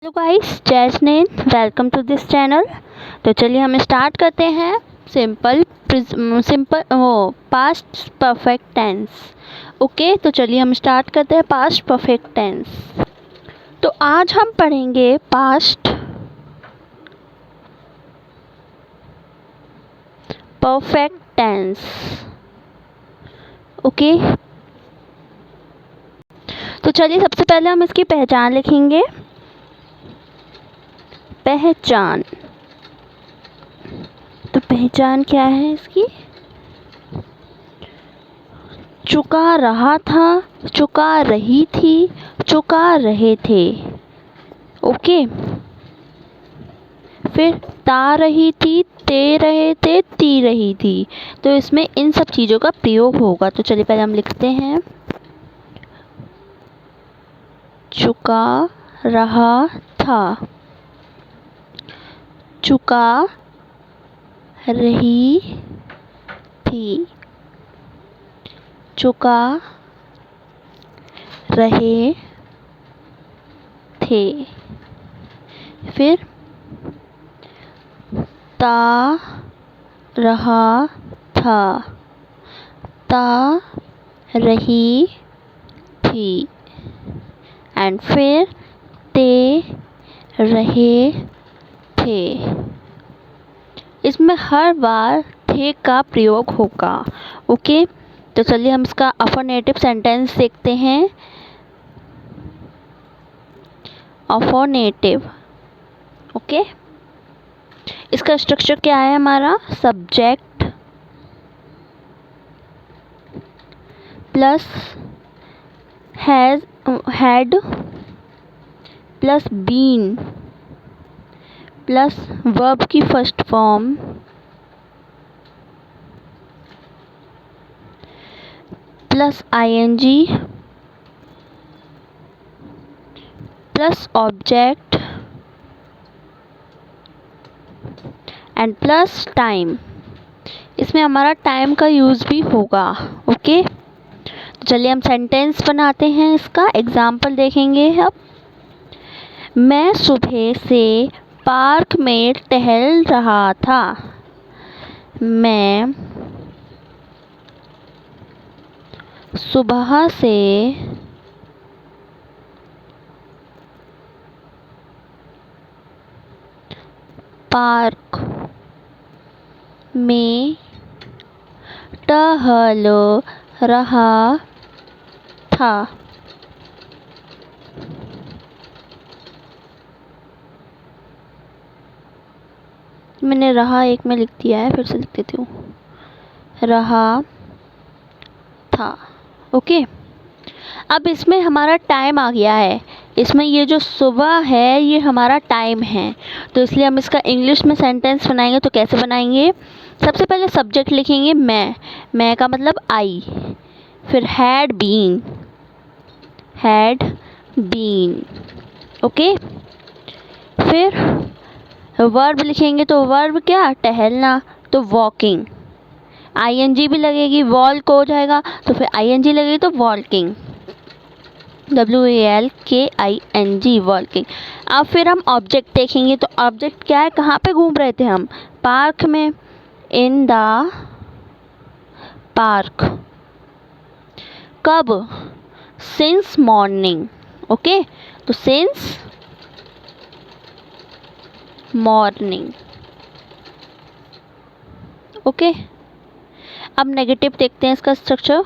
Hello guys, जय स्नेह, welcome to this channel. तो चलिए हम स्टार्ट करते हैं simple past perfect tense. Okay, तो चलिए हम स्टार्ट करते हैं पास्ट परफेक्ट टेंस। तो आज हम पढ़ेंगे पास्ट परफेक्ट टेंस। ओके, तो चलिए सबसे पहले हम इसकी पहचान लिखेंगे। पहचान, तो पहचान क्या है इसकी? चुका रहा था, चुका रही थी, चुका रहे थे। ओके, फिर ता रही थी, ते रहे थे, ती रही थी। तो इसमें इन सब चीज़ों का प्रयोग होगा। तो चलिए पहले हम लिखते हैं चुका रहा था, चुका रही थी, चुका रहे थे। फिर ता रहा था, ता रही थी, एंड फिर ते रहे थे। इसमें हर बार थे का प्रयोग होगा। ओके, तो चलिए हम इसका अफर्मेटिव सेंटेंस देखते हैं। अफर्मेटिव, ओके, इसका स्ट्रक्चर क्या है हमारा? Subject plus has had plus been plus verb की first form plus ING plus object and plus time. इसमें हमारा टाइम का यूज़ भी होगा। ओके, तो चलिए हम सेंटेंस बनाते हैं। इसका एग्जाम्पल देखेंगे अब। मैं सुबह से पार्क में टहल रहा था। मैं सुबह से पार्क में टहल रहा था। मैंने रहा एक में लिख दिया है, फिर से लिख देती हूँ। रहा था। ओके, अब इसमें हमारा टाइम आ गया है। इसमें ये जो सुबह है ये हमारा टाइम है। तो इसलिए हम इसका इंग्लिश में सेंटेंस बनाएंगे। तो कैसे बनाएंगे? सबसे पहले सब्जेक्ट लिखेंगे मैं का मतलब आई। फिर हैड बीन। ओके, फिर वर्ब लिखेंगे। तो वर्ब क्या? टहलना, तो वॉकिंग। आईएनजी भी लगेगी, वॉल्क हो जाएगा, तो फिर आईएनजी लगेगी तो वॉल्किंग, WALKING, वॉल्किंग। अब फिर हम ऑब्जेक्ट देखेंगे। तो ऑब्जेक्ट क्या है? कहाँ पे घूम रहे थे हम? पार्क में, इन द पार्क। कब? Since morning. ओके, तो सिंस मॉर्निंग। ओके, अब नेगेटिव देखते हैं इसका स्ट्रक्चर।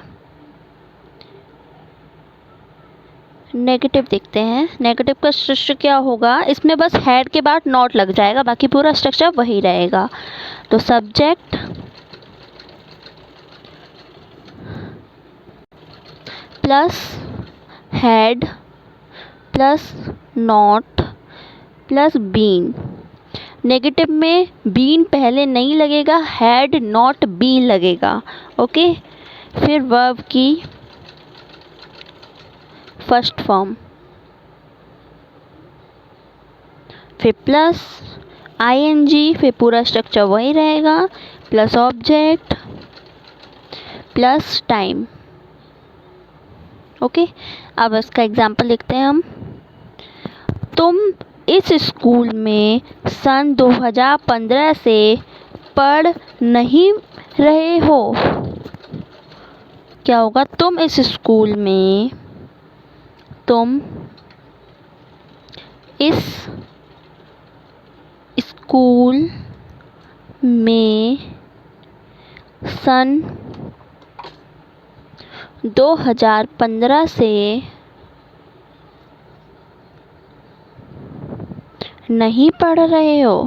नेगेटिव देखते हैं। नेगेटिव का स्ट्रक्चर क्या होगा? इसमें बस हैड के बाद नॉट लग जाएगा, बाकी पूरा स्ट्रक्चर वही रहेगा। तो subject plus had plus not plus been. Negative में बीन पहले नहीं लगेगा, हैड नॉट बीन लगेगा। ओके, फिर वर्ब की फर्स्ट फॉर्म, फिर प्लस आईएनजी, फिर पूरा स्ट्रक्चर वही रहेगा, plus object plus time. Okay, अब इसका एग्जांपल लिखते हैं हम। तुम इस स्कूल में सन 2015 से पढ़ नहीं रहे हो। क्या होगा? तुम इस स्कूल में सन 2015 से नहीं पढ़ रहे हो।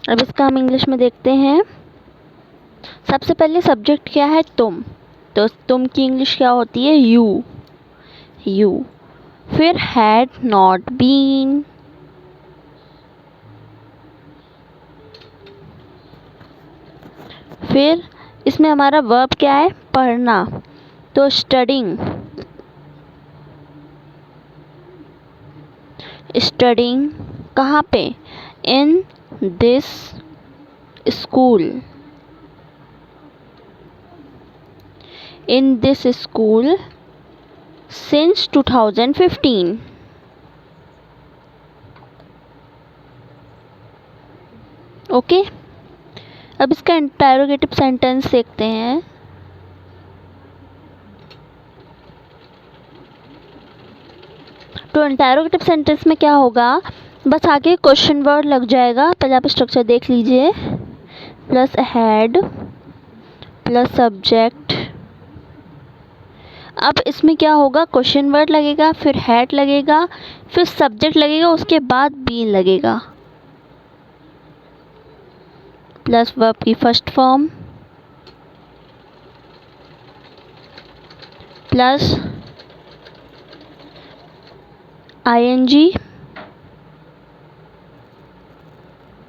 अब इसका हम इंग्लिश में देखते हैं। सबसे पहले सब्जेक्ट क्या है? तुम। तो तुम की इंग्लिश क्या होती है? यू। फिर हैड नॉट बीन, फिर इसमें हमारा वर्ब क्या है? पढ़ना। तो स्टडिंग कहाँ पे? In this school since 2015। Okay, अब इसका इंटरोगेटिव सेंटेंस देखते हैं। तो इंटरोगेटिव सेंटेंस में क्या होगा? बस आगे क्वेश्चन वर्ड लग जाएगा। पहले आप स्ट्रक्चर देख लीजिए। Plus had plus subject. अब इसमें क्या होगा? क्वेश्चन वर्ड लगेगा, फिर हैड लगेगा, फिर सब्जेक्ट लगेगा, उसके बाद बीन लगेगा, प्लस वर्ब की first form, plus ING,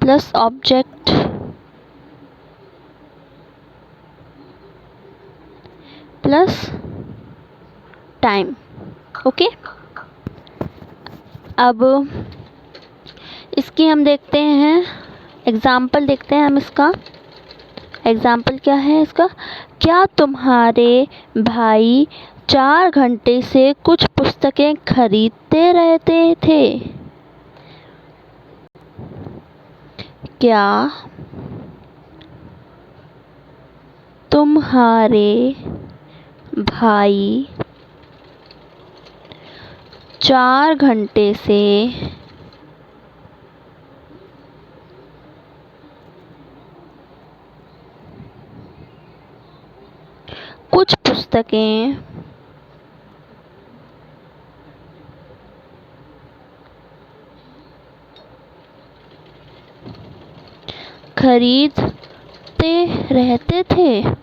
plus object, plus time. Okay, अब इसकी हम देखते हैं एग्जाम्पल। देखते हैं हम इसका एग्जाम्पल क्या है इसका। क्या तुम्हारे भाई 4 घंटे से कुछ पुस्तकें खरीदते रहते थे? क्या तुम्हारे भाई 4 घंटे से कुछ पुस्तकें खरीदते रहते थे?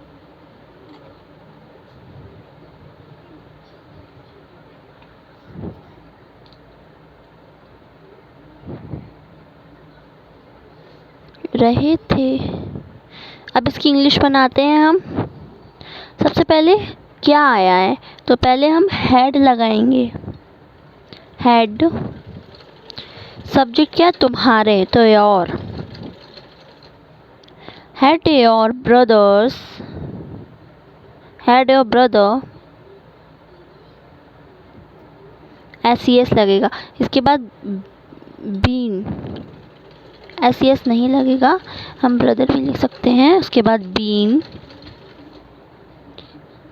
रहे थे। अब इसकी इंग्लिश बनाते हैं हम। सबसे पहले क्या आया है? तो पहले हम हैड लगाएंगे। हैड, सब्जेक्ट क्या? तुम्हारे, तो your. Had your brother, SES लगेगा। इसके बाद बीन, SES नहीं लगेगा, हम ब्रदर भी लिख सकते हैं। उसके बाद बीन,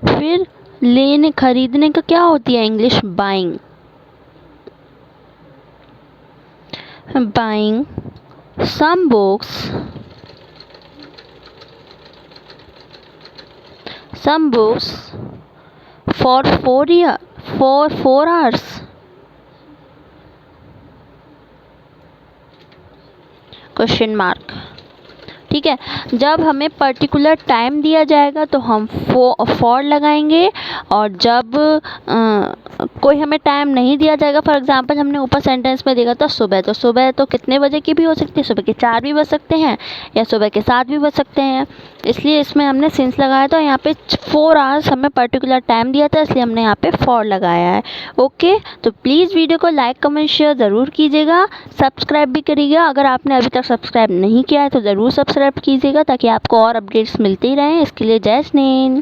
फिर लेने खरीदने का क्या होती है English? Buying. Some books for 4 hours। Question mark. ठीक है, जब हमें पर्टिकुलर टाइम दिया जाएगा तो हम फॉर लगाएंगे, और जब कोई हमें टाइम नहीं दिया जाएगा। फॉर एग्जांपल हमने ऊपर सेंटेंस में देखा था सुबह, तो सुबह तो कितने बजे की भी हो सकती है, सुबह के 4 भी बज सकते हैं या सुबह के 7 भी बज सकते हैं, इसलिए इसमें हमने सिंस लगाया था। यहाँ पे 4 आवर्स हमें पर्टिकुलर टाइम दिया था, इसलिए हमने यहाँ पे फॉर लगाया है। ओके, तो प्लीज़ वीडियो को लाइक कमेंट शेयर ज़रूर कीजिएगा, सब्सक्राइब भी करिएगा। अगर आपने अभी तक सब्सक्राइब नहीं किया है तो ज़रूर सब्सक्राइब कीजिएगा ताकि आपको और अपडेट्स मिलते ही रहें। इसके लिए जय हिंद।